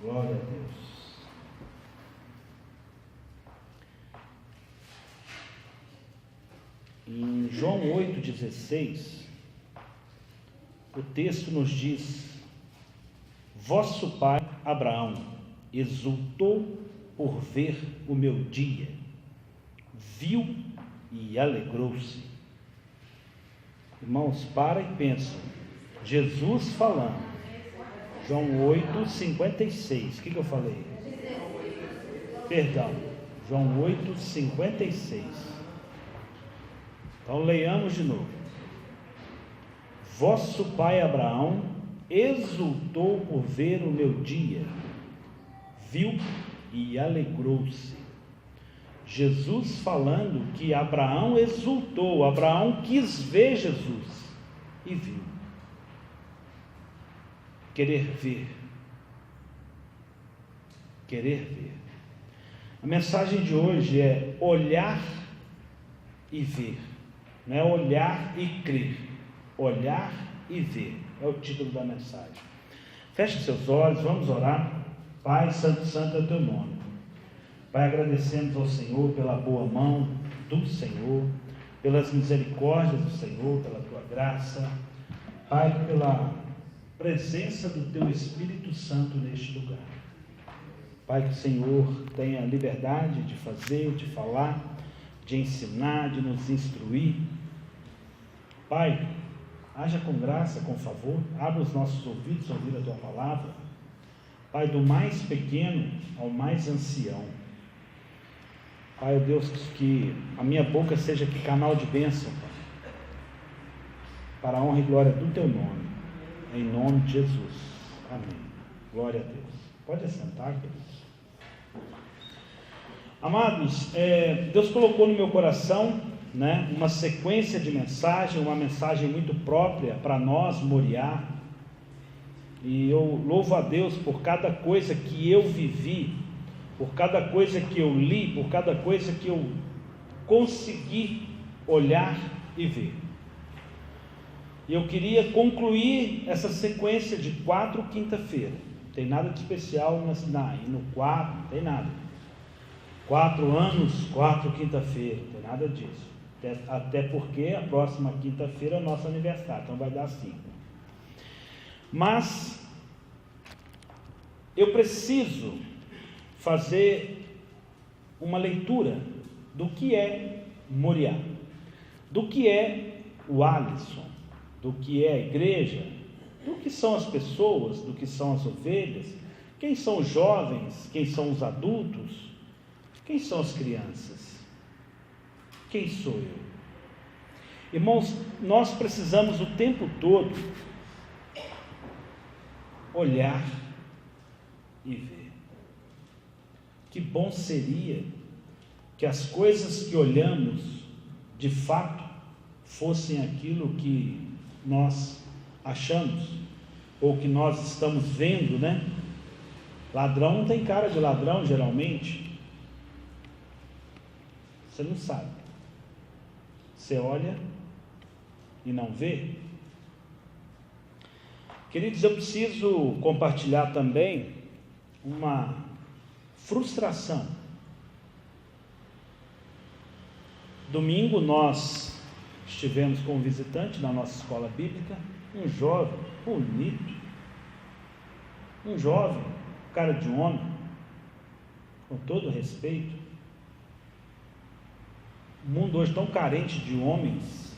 Glória a Deus. Em João 8,16, o texto nos diz: vosso pai Abraão exultou por ver o meu dia, viu e alegrou-se. Irmãos, para e pensam. Jesus falando, João 8,56. O que eu falei? Perdão, João 8,56. Então leiamos de novo. Vosso pai Abraão exultou por ver o meu dia, viu e alegrou-se. Jesus falando que Abraão exultou, Abraão quis ver Jesus e viu. Querer ver. Querer ver. A mensagem de hoje é olhar e ver. Não é olhar e crer. Olhar e ver. É o título da mensagem. Feche seus olhos, vamos orar. Pai, santo, santo é o teu nome. Pai, agradecemos ao Senhor pela boa mão do Senhor, pelas misericórdias do Senhor, pela tua graça. Pai, pela presença do teu Espírito Santo neste lugar. Pai, que o Senhor tenha liberdade de fazer, de falar, de ensinar, de nos instruir. Pai, haja com graça, com favor, abra os nossos ouvidos a ouvir a tua palavra. Pai, do mais pequeno ao mais ancião. Pai, Deus, que a minha boca seja que canal de bênção, Pai, para a honra e glória do teu nome, em nome de Jesus. Amém. Glória a Deus. Pode assentar, queridos. Amados, Deus colocou no meu coração, uma sequência de mensagem, uma mensagem muito própria para nós, Moriá, e eu louvo a Deus por cada coisa que eu vivi, por cada coisa que eu li, por cada coisa que eu consegui olhar e ver. E eu queria concluir essa sequência de 4 quinta-feira. Não tem nada de especial no 4, não tem nada. 4 anos, 4 quinta-feira, não tem nada disso. Até porque a próxima quinta-feira é o nosso aniversário, então vai dar 5. Mas eu preciso fazer uma leitura do que é Moriá, do que é o Alisson, do que é a igreja, do que são as pessoas, do que são as ovelhas, quem são os jovens, quem são os adultos, quem são as crianças, quem sou eu? Irmãos, nós precisamos o tempo todo olhar e ver. Que bom seria que as coisas que olhamos, de fato, fossem aquilo que nós achamos, ou que nós estamos vendo, Ladrão não tem cara de ladrão, geralmente. Você não sabe. Você olha e não vê. Queridos, eu preciso compartilhar também uma frustração. Domingo nós estivemos com um visitante na nossa escola bíblica, um jovem bonito, um jovem, cara de homem, com todo respeito. O mundo hoje tão carente de homens.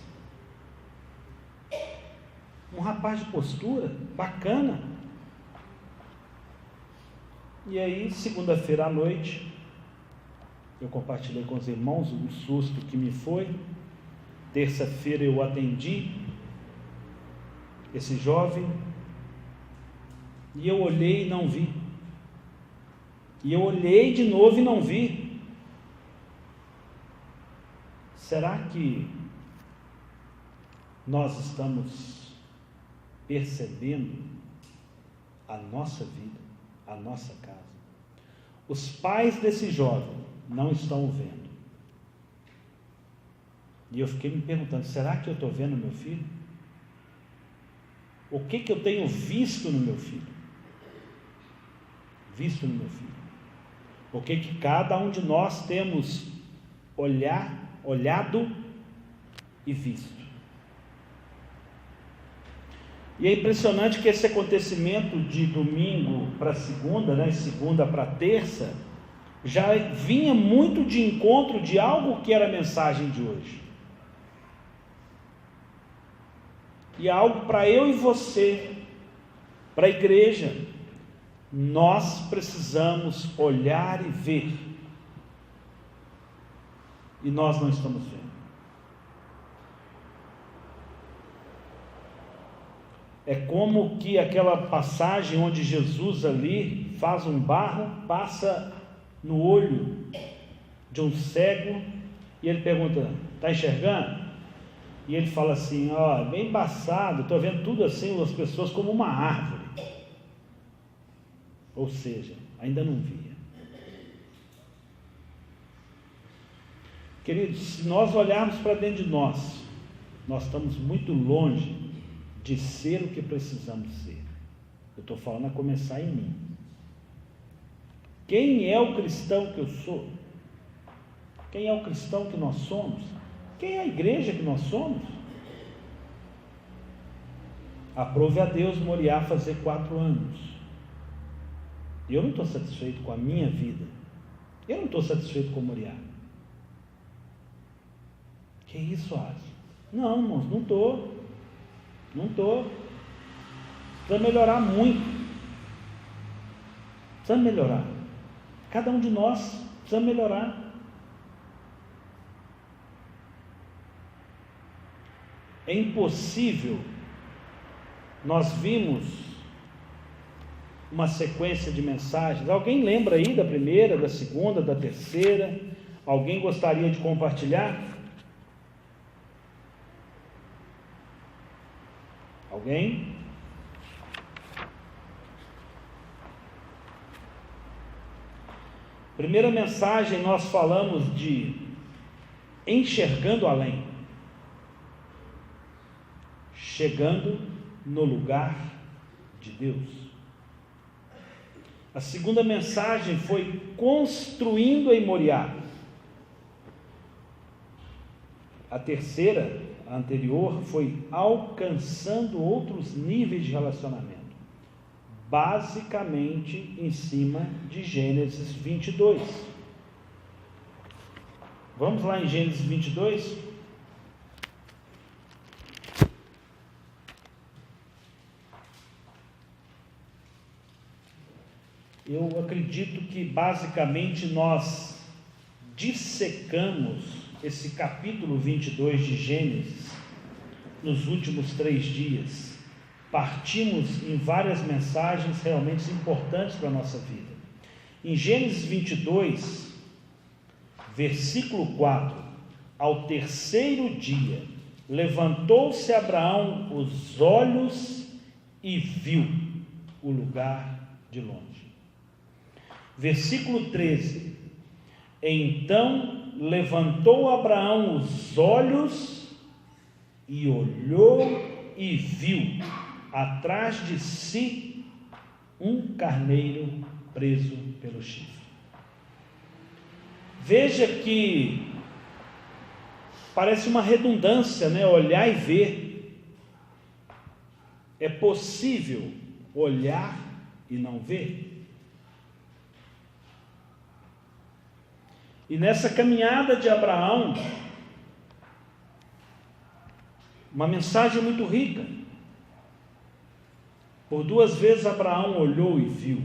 Um rapaz de postura, bacana. E aí, segunda-feira à noite, eu compartilhei com os irmãos um susto que me foi. Terça-feira eu atendi esse jovem, e eu olhei e não vi. E eu olhei de novo e não vi. Será que nós estamos percebendo a nossa vida, a nossa casa? Os pais desse jovem não estão vendo. E eu fiquei me perguntando, será que eu estou vendo meu filho? O que eu tenho visto no meu filho? visto no meu filho. Porque que cada um de nós temos olhado e visto. E é impressionante que esse acontecimento de domingo para segunda, né, segunda para terça, já vinha muito de encontro de algo que era a mensagem de hoje. E algo para eu e você, para a igreja. Nós precisamos olhar e ver. E nós não estamos vendo. É como que aquela passagem onde Jesus ali faz um barro, passa no olho de um cego, e ele pergunta: está enxergando? E ele fala assim: ó, bem embaçado, estou vendo tudo assim, as pessoas como uma árvore. Ou seja, ainda não via. Queridos, se nós olharmos para dentro de nós estamos muito longe de ser o que precisamos ser. Eu estou falando a começar em mim. Quem é o cristão que eu sou? Quem é o cristão que nós somos? Quem é a igreja que nós somos? Aprove a Deus Moriá fazer 4 anos. Eu não estou satisfeito com a minha vida. Eu não estou satisfeito com o Moriá. Que isso, Asa? Não, irmãos, não estou. Não estou. Precisa melhorar muito. Precisa melhorar. Cada um de nós precisa melhorar. É impossível. Nós vimos uma sequência de mensagens. Alguém lembra aí da primeira, da segunda, da terceira? Alguém gostaria de compartilhar? Alguém? Primeira mensagem, nós falamos de enxergando além, chegando no lugar de Deus. A segunda mensagem foi construindo em Moriá. A terceira, a anterior, foi alcançando outros níveis de relacionamento, basicamente em cima de Gênesis 22. Vamos lá em Gênesis 22? Eu acredito que basicamente nós dissecamos esse capítulo 22 de Gênesis nos últimos 3 dias. Partimos em várias mensagens realmente importantes para a nossa vida. Em Gênesis 22, versículo 4: ao terceiro dia, levantou-se Abraão os olhos e viu o lugar de longe. Versículo 13: então levantou Abraão os olhos e olhou e viu atrás de si um carneiro preso pelo chifre. Veja que parece uma redundância, né? Olhar e ver. É possível olhar e não ver? E nessa caminhada de Abraão, uma mensagem muito rica. Por 2 vezes Abraão olhou e viu.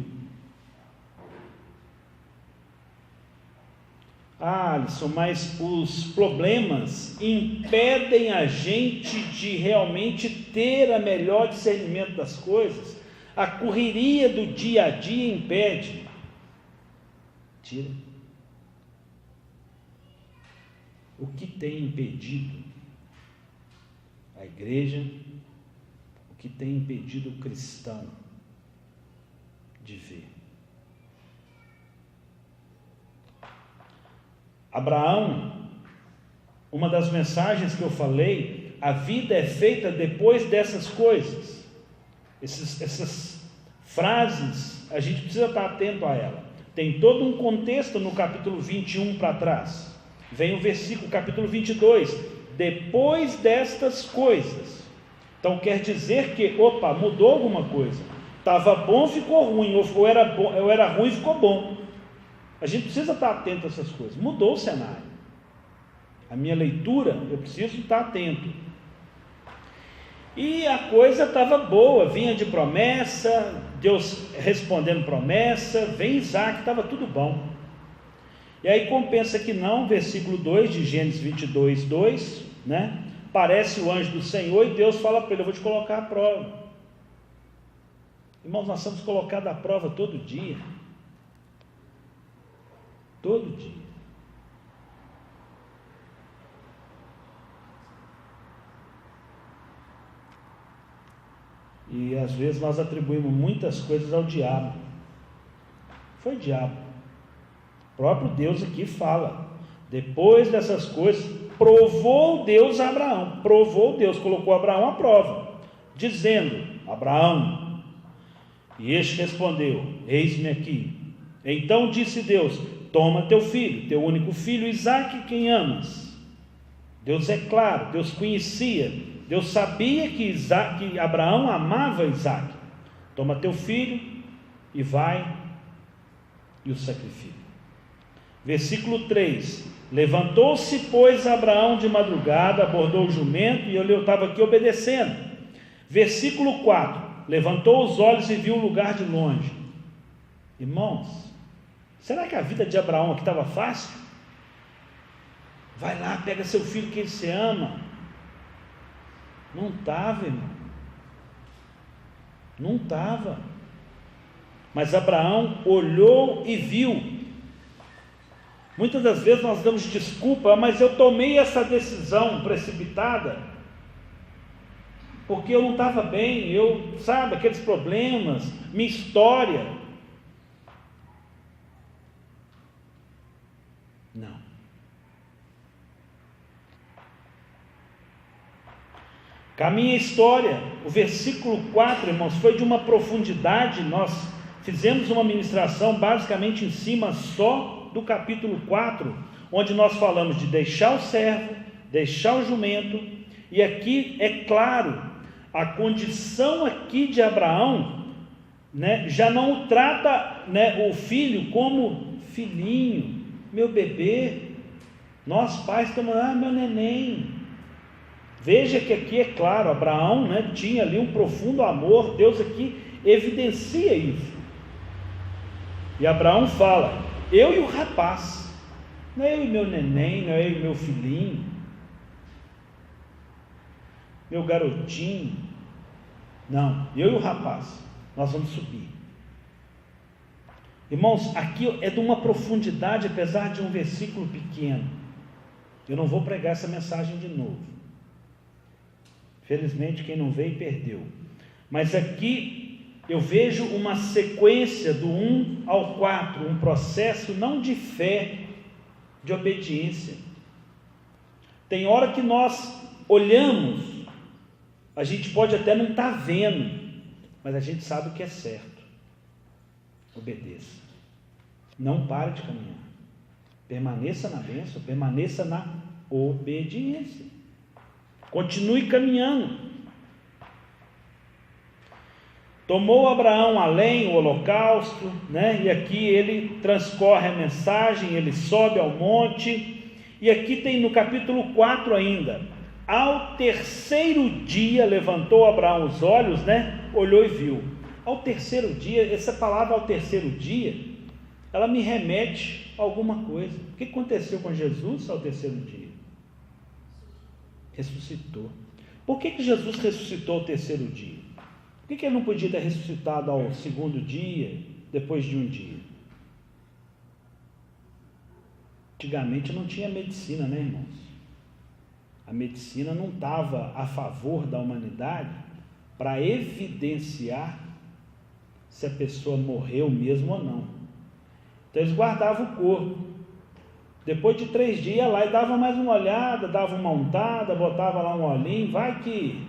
Alisson, mas os problemas impedem a gente de realmente ter a melhor discernimento das coisas. A correria do dia a dia impede. Tira. O que tem impedido a igreja, o que tem impedido o cristão de ver? Abraão, uma das mensagens que eu falei, a vida é feita depois dessas coisas, essas frases, a gente precisa estar atento a ela. Tem todo um contexto no capítulo 21 para trás. Vem o versículo, capítulo 22, depois destas coisas. Então quer dizer que, mudou alguma coisa. Estava bom, ficou ruim, ou era ruim, ficou bom. A gente precisa estar atento a essas coisas. Mudou o cenário. A minha leitura, eu preciso estar atento. E a coisa estava boa, vinha de promessa, Deus respondendo promessa, vem Isaac, estava tudo bom. E aí compensa que não, versículo 2 de Gênesis 22, 2, né? Parece o anjo do Senhor e Deus fala para ele: eu vou te colocar à prova. Irmãos, nós somos colocados à prova todo dia. Todo dia. E às vezes nós atribuímos muitas coisas ao diabo. Foi o diabo. O próprio Deus aqui fala: depois dessas coisas, provou Deus a Abraão. Provou Deus, colocou Abraão à prova, dizendo: Abraão. E este respondeu: eis-me aqui. Então disse Deus: toma teu filho, teu único filho, Isaque, quem amas. Deus é claro, Deus conhecia, Deus sabia que Abraão amava Isaque. Toma teu filho e vai e o sacrifica. Versículo 3: levantou-se, pois, Abraão de madrugada, abordou o jumento, e eu estava aqui obedecendo. Versículo 4: levantou os olhos e viu o lugar de longe. Irmãos, será que a vida de Abraão aqui estava fácil? Vai lá, pega seu filho que ele se ama. Não estava, irmão. Não estava. Mas Abraão olhou e viu. Muitas das vezes nós damos desculpa: mas eu tomei essa decisão precipitada porque eu não estava bem, sabe, aqueles problemas, minha história. Não. Com a minha história, o versículo 4, irmãos, foi de uma profundidade. Nós fizemos uma ministração basicamente em cima só do capítulo 4, onde nós falamos de deixar o servo, deixar o jumento, e aqui é claro, a condição aqui de Abraão, né, já não trata, né, o filho como filhinho, meu bebê. Nós pais estamos lá: meu neném. Veja que aqui é claro, Abraão, né, tinha ali um profundo amor. Deus aqui evidencia isso. E Abraão fala: eu e o rapaz, não é eu e meu neném, não é eu e meu filhinho, meu garotinho. Não, eu e o rapaz, nós vamos subir. Irmãos, aqui é de uma profundidade, apesar de um versículo pequeno. Eu não vou pregar essa mensagem de novo. Felizmente quem não veio perdeu. Mas aqui eu vejo uma sequência do 1 ao 4, um processo não de fé, de obediência. Tem hora que nós olhamos, a gente pode até não estar vendo, mas a gente sabe o que é certo. Obedeça. Não pare de caminhar. Permaneça na bênção, permaneça na obediência. Continue caminhando. Tomou Abraão além o holocausto, né? E aqui ele transcorre a mensagem, ele sobe ao monte, e aqui tem no capítulo 4 ainda: ao terceiro dia levantou Abraão os olhos, né? Olhou e viu. Ao terceiro dia, essa palavra ao terceiro dia, ela me remete a alguma coisa. O que aconteceu com Jesus ao terceiro dia? Ressuscitou. Por que Jesus ressuscitou ao terceiro dia? Por que ele não podia ter ressuscitado ao segundo dia, depois de um dia? Antigamente não tinha medicina, né, irmãos? A medicina não estava a favor da humanidade para evidenciar se a pessoa morreu mesmo ou não. Então eles guardavam o corpo. Depois de 3 dias ia lá e dava mais uma olhada, dava uma untada, botava lá um olhinho, vai que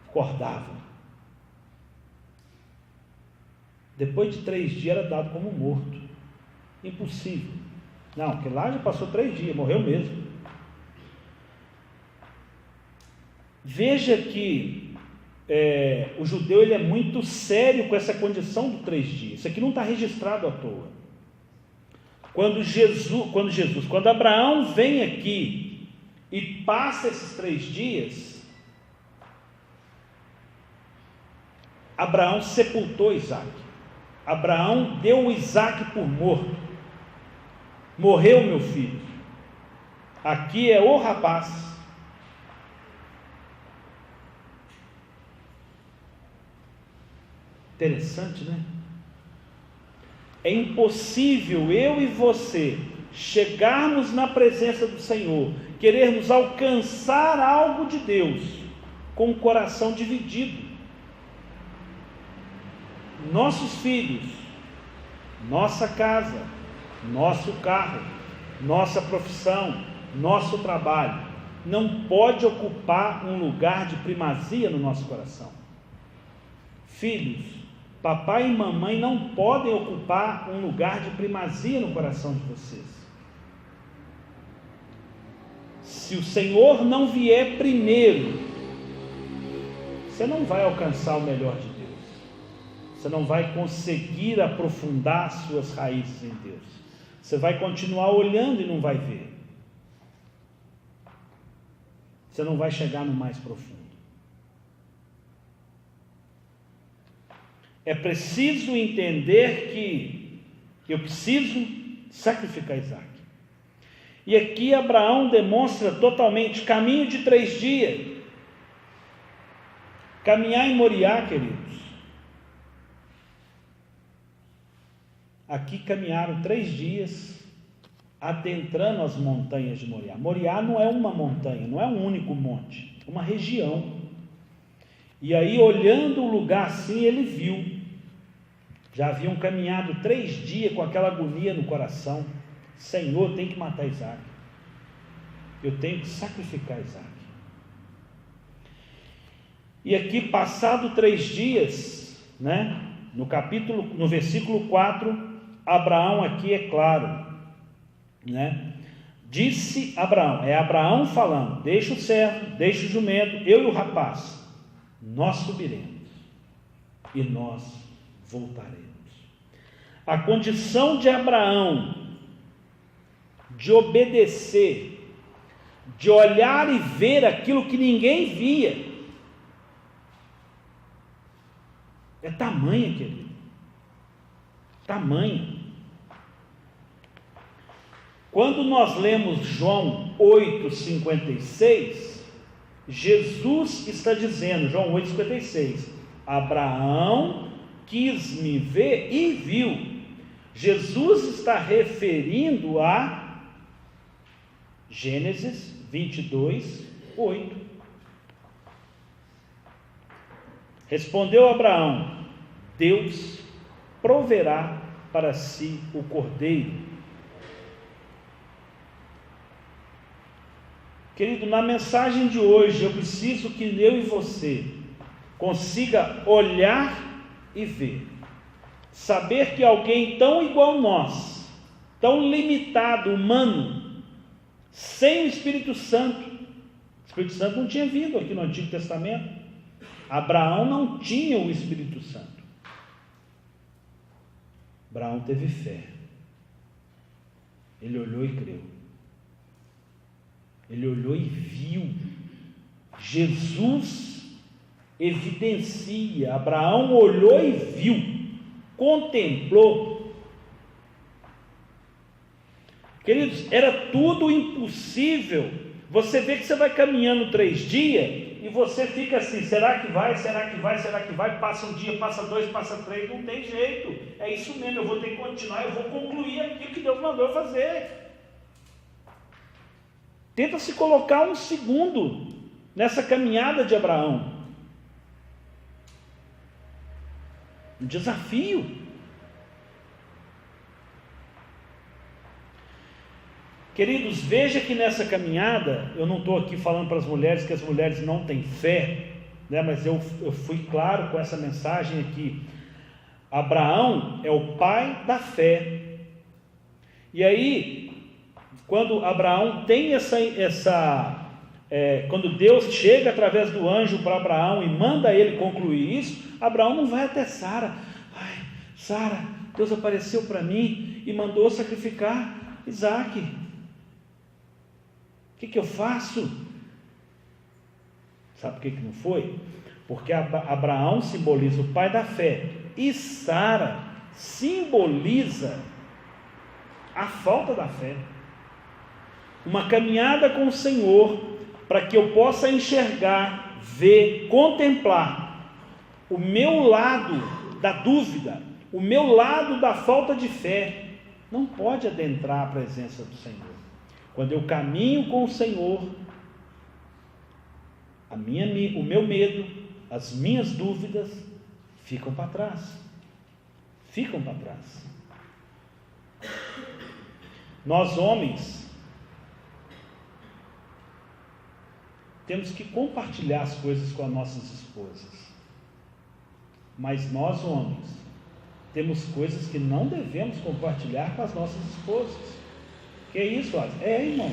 acordava. Depois de 3 dias era dado como morto. Impossível. Não, porque lá já passou 3 dias, morreu mesmo. Veja que o judeu ele é muito sério com essa condição dos 3 dias. Isso aqui não está registrado à toa. Quando Abraão vem aqui e passa esses 3 dias, Abraão sepultou Isaac. Abraão deu o Isaac por morto. Morreu meu filho. Aqui é o rapaz. Interessante, né? É impossível eu e você chegarmos na presença do Senhor, querermos alcançar algo de Deus com o coração dividido. Nossos filhos, nossa casa, nosso carro, nossa profissão, nosso trabalho, não pode ocupar um lugar de primazia no nosso coração. Filhos, papai e mamãe não podem ocupar um lugar de primazia no coração de vocês. Se o Senhor não vier primeiro, você não vai alcançar o melhor de Deus. Você não vai conseguir aprofundar suas raízes em Deus. Você vai continuar olhando e não vai ver. Você não vai chegar no mais profundo. É preciso entender que eu preciso sacrificar Isaac. E aqui Abraão demonstra totalmente caminho de 3 dias. Caminhar em Moriá, queridos. Aqui caminharam 3 dias, adentrando as montanhas de Moriá. Moriá não é uma montanha, não é um único monte, é uma região. E aí, olhando o lugar assim, ele viu. Já haviam caminhado 3 dias com aquela agonia no coração. Senhor, eu tenho que matar Isaac. Eu tenho que sacrificar Isaac. E aqui, passado 3 dias, né, no versículo 4, Abraão aqui é claro, né? Disse Abraão, é Abraão falando: deixa o servo, deixa o jumento, eu e o rapaz, nós subiremos e nós voltaremos. A condição de Abraão de obedecer, de olhar e ver aquilo que ninguém via, é tamanha, querido. Tamanha. Quando nós lemos João 8,56, Jesus está dizendo, João 8,56, Abraão quis me ver e viu. Jesus está referindo a Gênesis 22:8. Respondeu Abraão: Deus proverá para si o cordeiro. Querido, na mensagem de hoje, eu preciso que eu e você consiga olhar e ver, saber que alguém tão igual a nós, tão limitado, humano, sem o Espírito Santo não tinha vindo aqui no Antigo Testamento. Abraão não tinha o Espírito Santo. Abraão teve fé. Ele olhou e creu. Ele olhou e viu. Jesus evidencia. Abraão olhou e viu. Contemplou. Queridos, era tudo impossível. Você vê que você vai caminhando 3 dias e você fica assim: será que vai, será que vai, será que vai? Passa um dia, passa 2, passa 3, não tem jeito. É isso mesmo, eu vou ter que continuar, eu vou concluir aquilo que Deus mandou eu fazer. Tenta se colocar um segundo nessa caminhada de Abraão. Um desafio. Queridos, veja que nessa caminhada, eu não estou aqui falando para as mulheres que as mulheres não têm fé, né, mas eu fui claro com essa mensagem aqui. Abraão é o pai da fé. E aí, quando Abraão tem quando Deus chega através do anjo para Abraão e manda ele concluir isso, Abraão não vai até Sara. Ai, Sara, Deus apareceu para mim e mandou sacrificar Isaque. O que eu faço? Sabe por que não foi? Porque Abraão simboliza o pai da fé e Sara simboliza a falta da fé. Uma caminhada com o Senhor para que eu possa enxergar, ver, contemplar o meu lado da dúvida, o meu lado da falta de fé, não pode adentrar a presença do Senhor. Quando eu caminho com o Senhor, o meu medo, as minhas dúvidas ficam para trás. Ficam para trás. Nós homens temos que compartilhar as coisas com as nossas esposas. Mas nós homens temos coisas que não devemos compartilhar com as nossas esposas. Que é isso, Alisson? Irmão.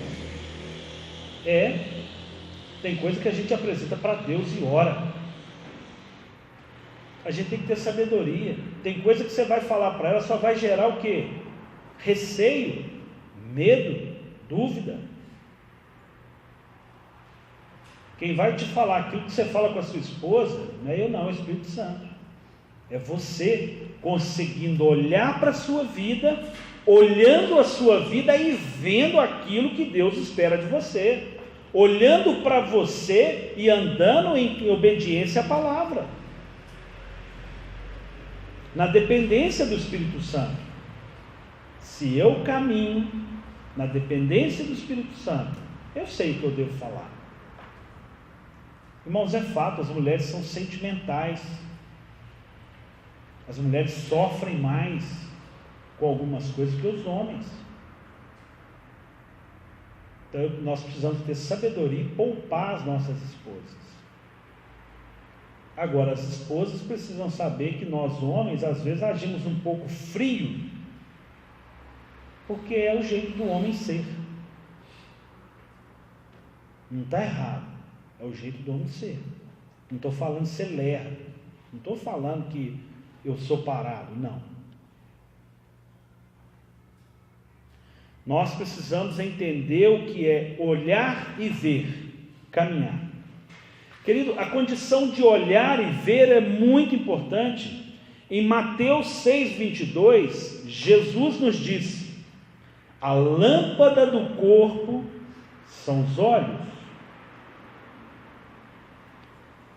Tem coisa que a gente apresenta para Deus e ora. A gente tem que ter sabedoria. Tem coisa que você vai falar para ela, só vai gerar o quê? Receio, medo, dúvida. Quem vai te falar aquilo que você fala com a sua esposa, não é eu não, é o Espírito Santo. É você conseguindo olhar para a sua vida, olhando a sua vida e vendo aquilo que Deus espera de você, olhando para você e andando em obediência à palavra, na dependência do Espírito Santo. Se eu caminho na dependência do Espírito Santo, eu sei o que eu devo falar. Irmãos, é fato, as mulheres são sentimentais, as mulheres sofrem mais com algumas coisas que os homens. Então nós precisamos ter sabedoria e poupar as nossas esposas. Agora, as esposas precisam saber que nós homens às vezes agimos um pouco frio, porque é o jeito do homem ser. Não está errado, é o jeito do homem ser. Não estou falando ser lerdo, não estou falando que eu sou parado, não. Nós precisamos entender o que é olhar e ver, caminhar. Querido, a condição de olhar e ver é muito importante. Em Mateus 6:22, Jesus nos diz: a lâmpada do corpo são os olhos.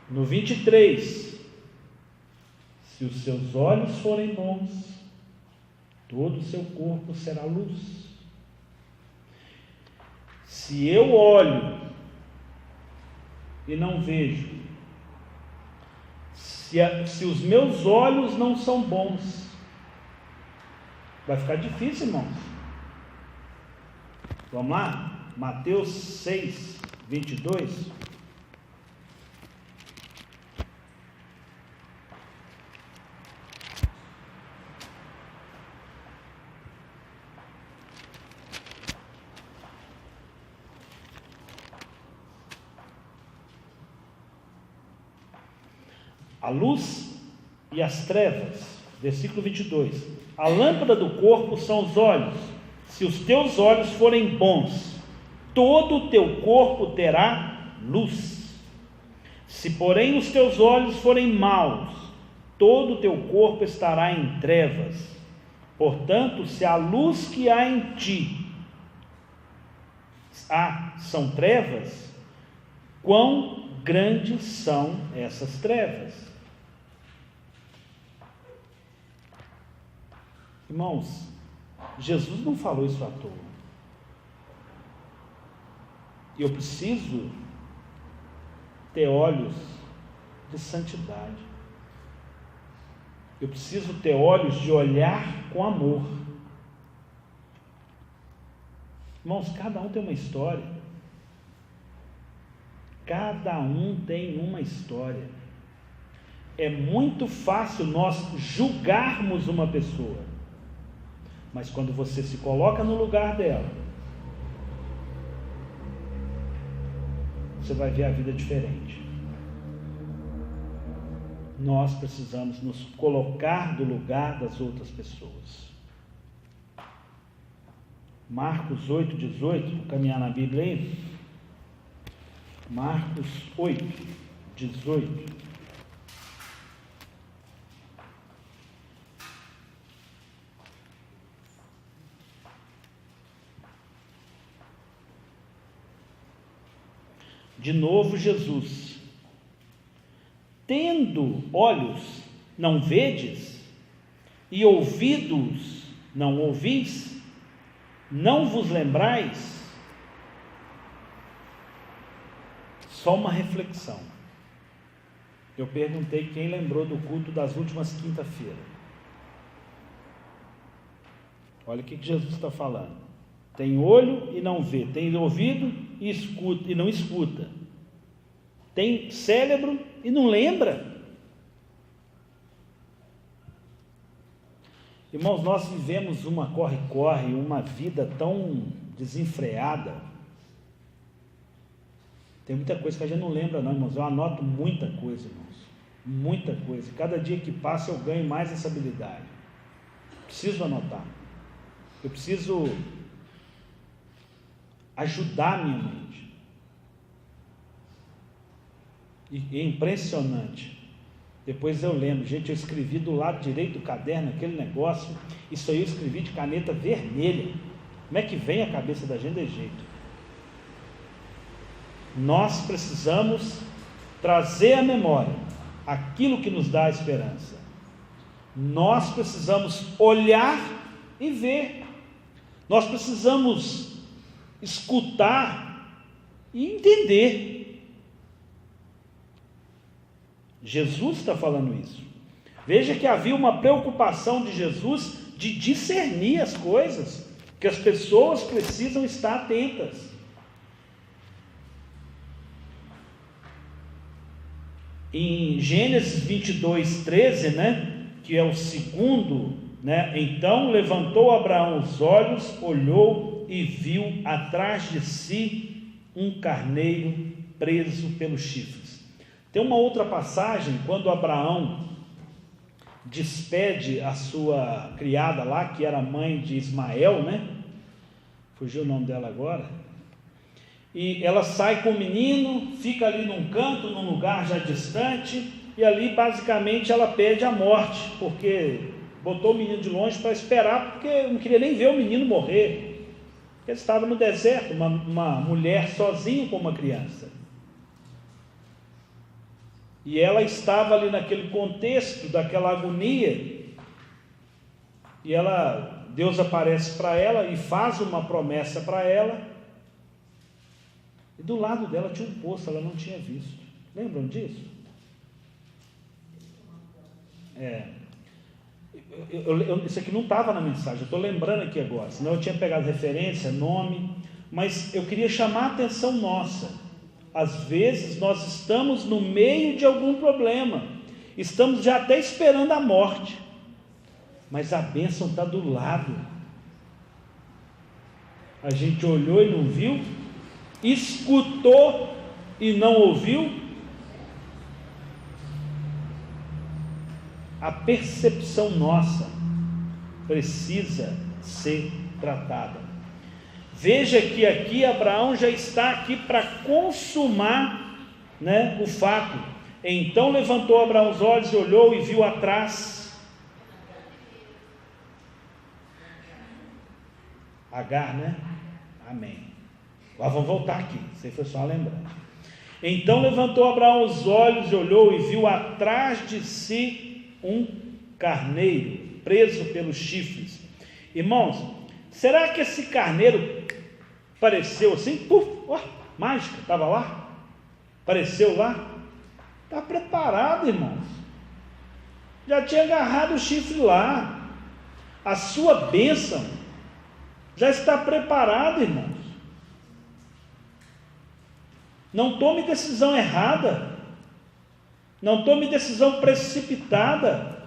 No 23, se os seus olhos forem bons, todo o seu corpo será luz. Se eu olho e não vejo, se os meus olhos não são bons, vai ficar difícil, irmãos. Vamos lá? Mateus 6:22. A luz e as trevas, versículo 22. A lâmpada do corpo são os olhos. Se os teus olhos forem bons, todo o teu corpo terá luz. Se, porém, os teus olhos forem maus, todo o teu corpo estará em trevas. Portanto, se a luz que há em ti são trevas, quão grandes são essas trevas? Irmãos, Jesus não falou isso à toa. Eu preciso ter olhos de santidade. Eu preciso ter olhos de olhar com amor. Irmãos, cada um tem uma história. Cada um tem uma história. É muito fácil nós julgarmos uma pessoa, mas quando você se coloca no lugar dela, você vai ver a vida diferente. Nós precisamos nos colocar no lugar das outras pessoas. Marcos 8:18, vou caminhar na Bíblia aí. Marcos 8:18. De novo Jesus: tendo olhos, não vedes? E ouvidos, não ouvis? Não vos lembrais? Só uma reflexão. Eu perguntei quem lembrou do culto das últimas quinta-feiras. Olha o que Jesus está falando. Tem olho e não vê, tem ouvido e escuta e não escuta, tem cérebro e não lembra. Irmãos, nós vivemos uma corre-corre, uma vida tão desenfreada. Tem muita coisa que a gente não lembra não, irmãos. Eu anoto muita coisa, irmãos, muita coisa. Cada dia que passa eu ganho mais essa habilidade. Preciso anotar. Eu preciso ajudar a minha mente. E é impressionante. Depois eu lembro, gente, eu escrevi do lado direito do caderno aquele negócio. Isso aí eu escrevi de caneta vermelha. Como é que vem a cabeça da gente de jeito? Nós precisamos trazer à memória aquilo que nos dá a esperança. Nós precisamos olhar e ver. Nós precisamos escutar e entender. Jesus está falando isso. Veja que havia uma preocupação de Jesus de discernir as coisas, que as pessoas precisam estar atentas. Em Gênesis 22:13, que é o segundo, então levantou Abraão os olhos, olhou e viu atrás de si um carneiro preso pelos chifres. Tem uma outra passagem, quando Abraão despede a sua criada lá, que era mãe de Ismael, fugiu o nome dela agora, e ela sai com o menino, fica ali num canto, num lugar já distante, e ali basicamente ela pede a morte, porque botou o menino de longe para esperar, porque não queria nem ver o menino morrer. Ele estava no deserto, uma mulher sozinha com uma criança. E ela estava ali naquele contexto, daquela agonia, e Deus aparece para ela e faz uma promessa para ela, e do lado dela tinha um poço, ela não tinha visto. Lembram disso? Isso aqui não estava na mensagem, eu estou lembrando aqui agora, senão eu tinha pegado referência, nome, mas eu queria chamar a atenção nossa. Às vezes nós estamos no meio de algum problema, estamos já até esperando a morte, mas a bênção está do lado. A gente olhou e não viu, escutou e não ouviu. A percepção nossa precisa ser tratada. Veja que aqui Abraão já está aqui para consumar, o fato. Então levantou Abraão os olhos e olhou e viu atrás Agar, Amém. Agora vamos voltar aqui, isso aí foi só uma lembrança. Então levantou Abraão os olhos e olhou e viu atrás de si um carneiro preso pelos chifres. Irmãos, será que esse carneiro apareceu assim, mágica, estava lá? Apareceu lá? Está preparado, irmãos. Já tinha agarrado o chifre lá. A sua bênção já está preparada, irmãos. Não tome decisão errada. Não tome decisão precipitada.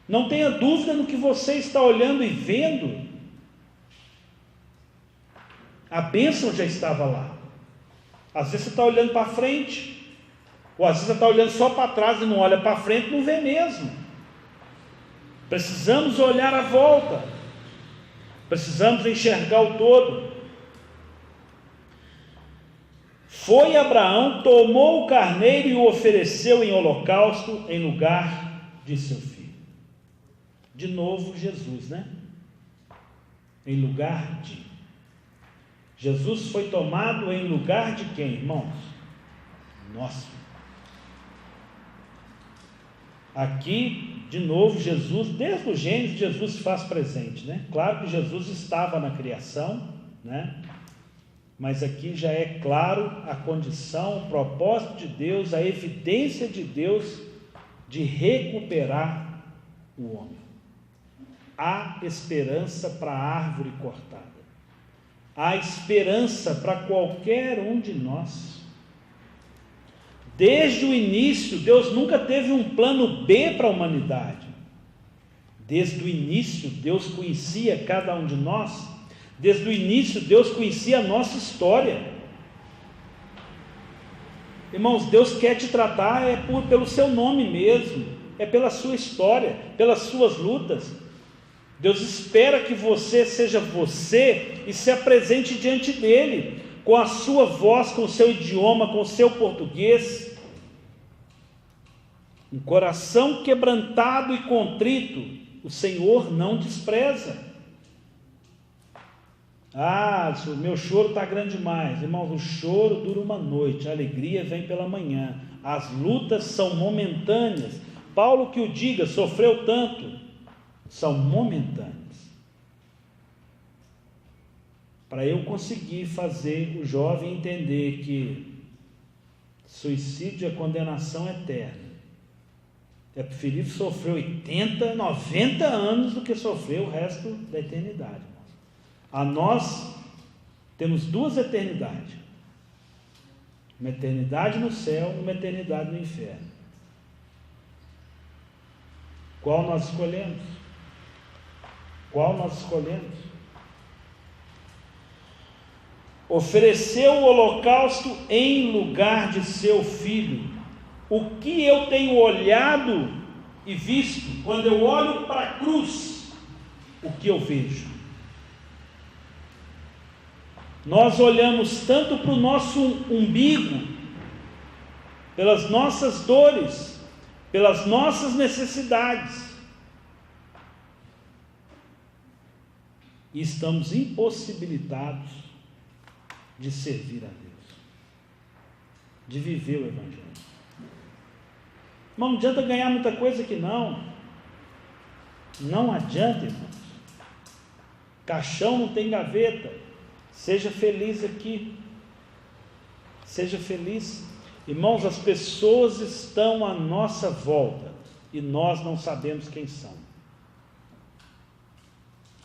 Não tenha dúvida no que você está olhando e vendo. A bênção já estava lá. Às vezes você está olhando para frente, ou às vezes você está olhando só para trás e não olha para frente, não vê mesmo. Precisamos olhar à volta, precisamos enxergar o todo. Foi Abraão, tomou o carneiro e o ofereceu em holocausto em lugar de seu filho. De novo Jesus, né? Em lugar de. Jesus foi tomado em lugar de quem, irmãos? Nosso. Aqui, de novo, Jesus, desde o Gênesis, Jesus se faz presente, né? Claro que Jesus estava na criação, né? Mas aqui já é claro a condição, o propósito de Deus, a evidência de Deus de recuperar o homem. Há esperança para a árvore cortada. Há esperança para qualquer um de nós. Desde o início, Deus nunca teve um plano B para a humanidade. Desde o início, Deus conhecia cada um de nós. Desde o início, Deus conhecia a nossa história. Irmãos, Deus quer te tratar pelo seu nome mesmo, é pela sua história, pelas suas lutas. Deus espera que você seja você e se apresente diante dele, com a sua voz, com o seu idioma, com o seu português. Um coração quebrantado e contrito, o Senhor não despreza. O meu choro está grande demais. Irmãos, o choro dura uma noite, a alegria vem pela manhã. As lutas são momentâneas. Paulo que o diga, sofreu tanto. São momentâneas. Para eu conseguir fazer o jovem entender que suicídio é condenação eterna, é preferível sofrer 80, 90 anos do que sofrer o resto da eternidade. A nós temos duas eternidades. Uma eternidade no céu e uma eternidade no inferno. Qual nós escolhemos? Qual nós escolhemos? Ofereceu o holocausto em lugar de seu filho. O que eu tenho olhado e visto, quando eu olho para a cruz, o que eu vejo? Nós olhamos tanto para o nosso umbigo, pelas nossas dores, pelas nossas necessidades, e estamos impossibilitados de servir a Deus, de viver o Evangelho. Não adianta ganhar muita coisa aqui não adianta, irmãos. Caixão não tem gaveta. Seja feliz aqui, seja feliz. Irmãos, as pessoas estão à nossa volta e nós não sabemos quem são.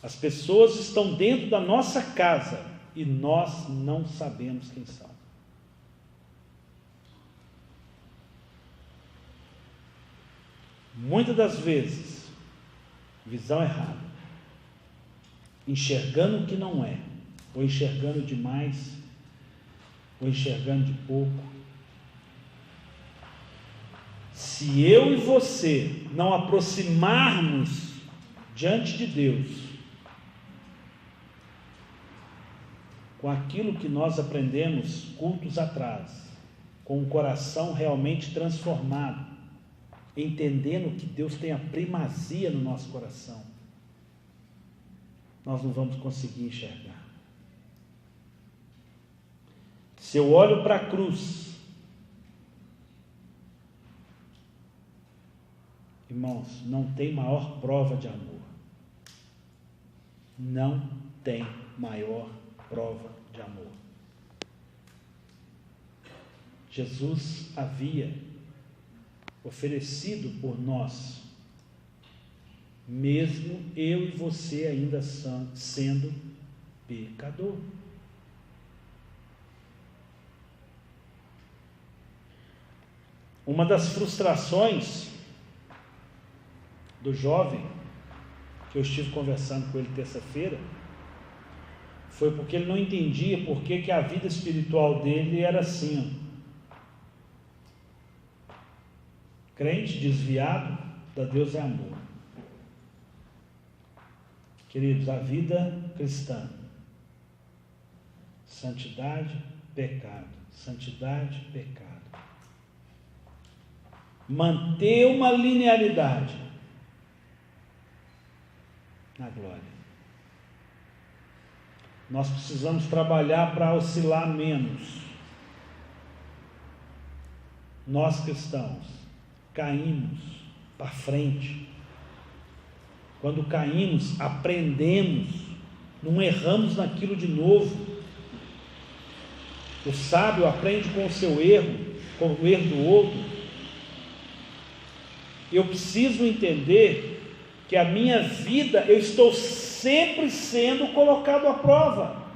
As pessoas estão dentro da nossa casa e nós não sabemos quem são. Muitas das vezes, visão errada, enxergando o que não é, ou enxergando demais, ou enxergando de pouco. Se eu e você não aproximarmos diante de Deus com aquilo que nós aprendemos cultos atrás, com o coração realmente transformado, entendendo que Deus tem a primazia no nosso coração, nós não vamos conseguir enxergar. Se eu olho para a cruz, irmãos, não tem maior prova de amor. Não tem maior prova de amor. Jesus havia oferecido por nós, mesmo eu e você ainda sendo pecador. Uma das frustrações do jovem, que eu estive conversando com ele terça-feira, foi porque ele não entendia por que a vida espiritual dele era assim. Crente desviado da Deus é amor. Queridos, a vida cristã, santidade, pecado, santidade, pecado. Manter uma linearidade na glória. Nós precisamos trabalhar para oscilar menos. Nós cristãos caímos para frente. Quando caímos, aprendemos, não erramos naquilo de novo. O sábio aprende com o seu erro, com o erro do outro. Eu preciso entender que a minha vida, eu estou sempre sendo colocado à prova.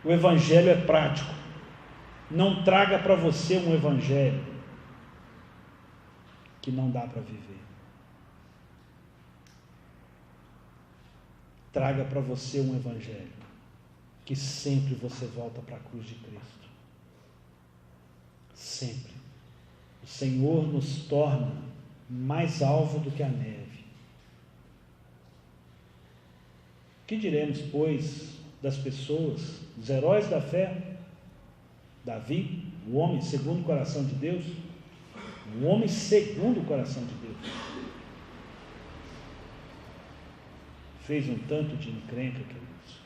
O evangelho é prático. Não traga para você um evangelho que não dá para viver. Traga para você um evangelho que sempre você volta para a cruz de Cristo. Sempre. O Senhor nos torna mais alvo do que a neve. Que diremos, pois, das pessoas, dos heróis da fé? Davi, o homem segundo o coração de Deus, um homem segundo o coração de Deus, fez um tanto de encrenca, queridos.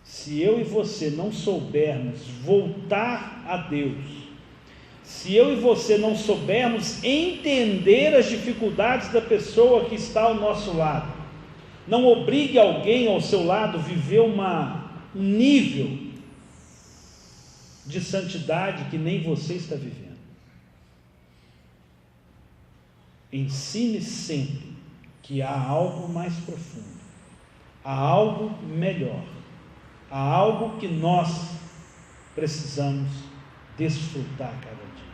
Se eu e você não soubermos voltar a Deus, se eu e você não soubermos entender as dificuldades da pessoa que está ao nosso lado, não obrigue alguém ao seu lado a viver um nível de santidade que nem você está vivendo. Ensine sempre que há algo mais profundo, há algo melhor, há algo que nós precisamos desfrutar cada dia.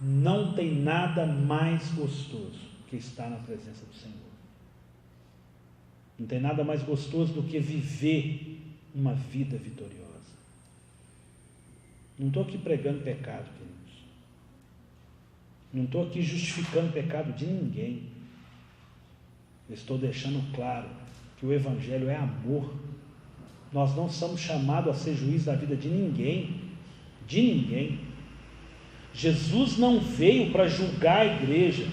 Não tem nada mais gostoso que estar na presença do Senhor. Não tem nada mais gostoso do que viver uma vida vitoriosa. Não estou aqui pregando pecado, queridos. Não estou aqui justificando pecado de ninguém. Eu estou deixando claro que o Evangelho é amor. Nós não somos chamados a ser juiz da vida de ninguém. De ninguém. Jesus não veio para julgar a igreja.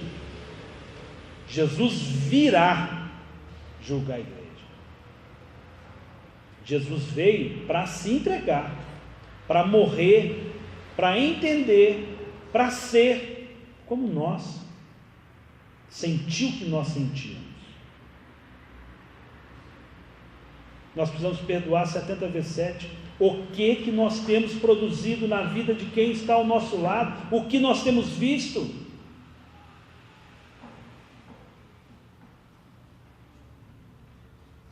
Jesus virá julgar a igreja. Jesus veio para se entregar, para morrer, para entender, para ser como nós, sentir o que nós sentimos. Nós precisamos perdoar 70 vezes 7. O que nós temos produzido na vida de quem está ao nosso lado? O que nós temos visto?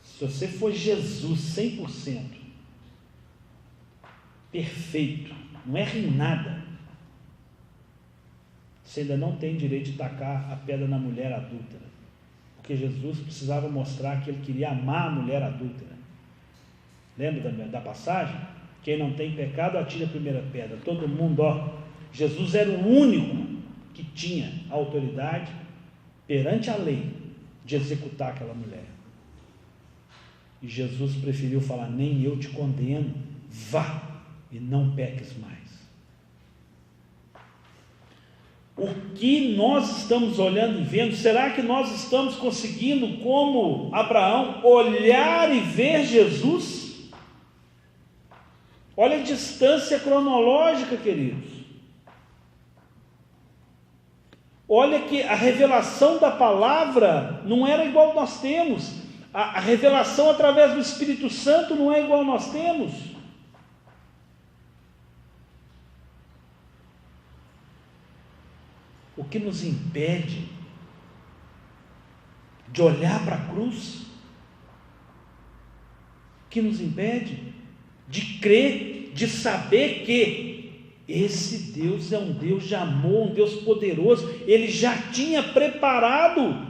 Se você for Jesus 100%, perfeito, não erra em nada, você ainda não tem direito de tacar a pedra na mulher adúltera, porque Jesus precisava mostrar que ele queria amar a mulher adúltera. Lembra da passagem? Quem não tem pecado, atire a primeira pedra. Todo mundo, Jesus era o único que tinha a autoridade perante a lei de executar aquela mulher. E Jesus preferiu falar: nem eu te condeno, vá e não peques mais. O que nós estamos olhando e vendo, será que nós estamos conseguindo, como Abraão, olhar e ver Jesus? Olha a distância cronológica, queridos. Olha que a revelação da palavra não era igual nós temos. A revelação através do Espírito Santo não é igual nós temos. O que nos impede de olhar para a cruz? O que nos impede de crer De saber que esse Deus é um Deus de amor, um Deus poderoso. Ele já tinha preparado,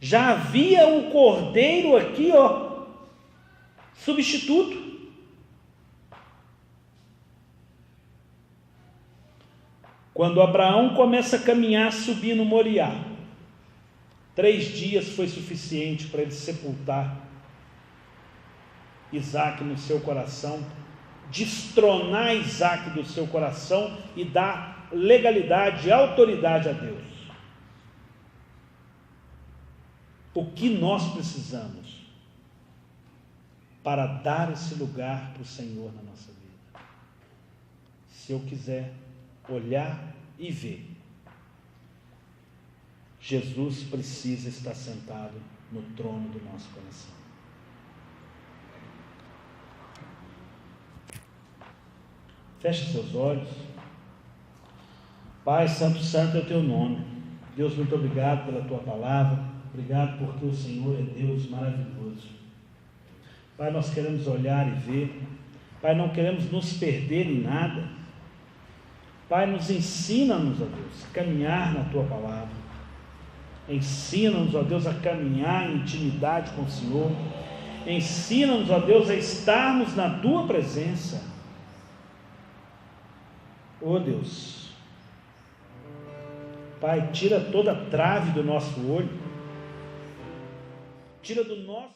já havia um cordeiro aqui, substituto. Quando Abraão começa a caminhar, subir no Moriá, 3 dias foi suficiente para ele sepultar Isaque no seu coração, destronar Isaque do seu coração e dar legalidade e autoridade a Deus. O que nós precisamos para dar esse lugar para o Senhor na nossa vida? Se eu quiser olhar e ver, Jesus precisa estar sentado no trono do nosso coração. Feche seus olhos. Pai, santo, santo é o teu nome. Deus, muito obrigado pela tua palavra. Obrigado porque o Senhor é Deus maravilhoso. Pai, nós queremos olhar e ver. Pai, não queremos nos perder em nada. Pai, nos ensina-nos, ó Deus, a caminhar na tua palavra. Ensina-nos, ó Deus, a caminhar em intimidade com o Senhor. Ensina-nos, ó Deus, a estarmos na tua presença. Ó Deus, Pai, tira toda a trave do nosso olho, tira do nosso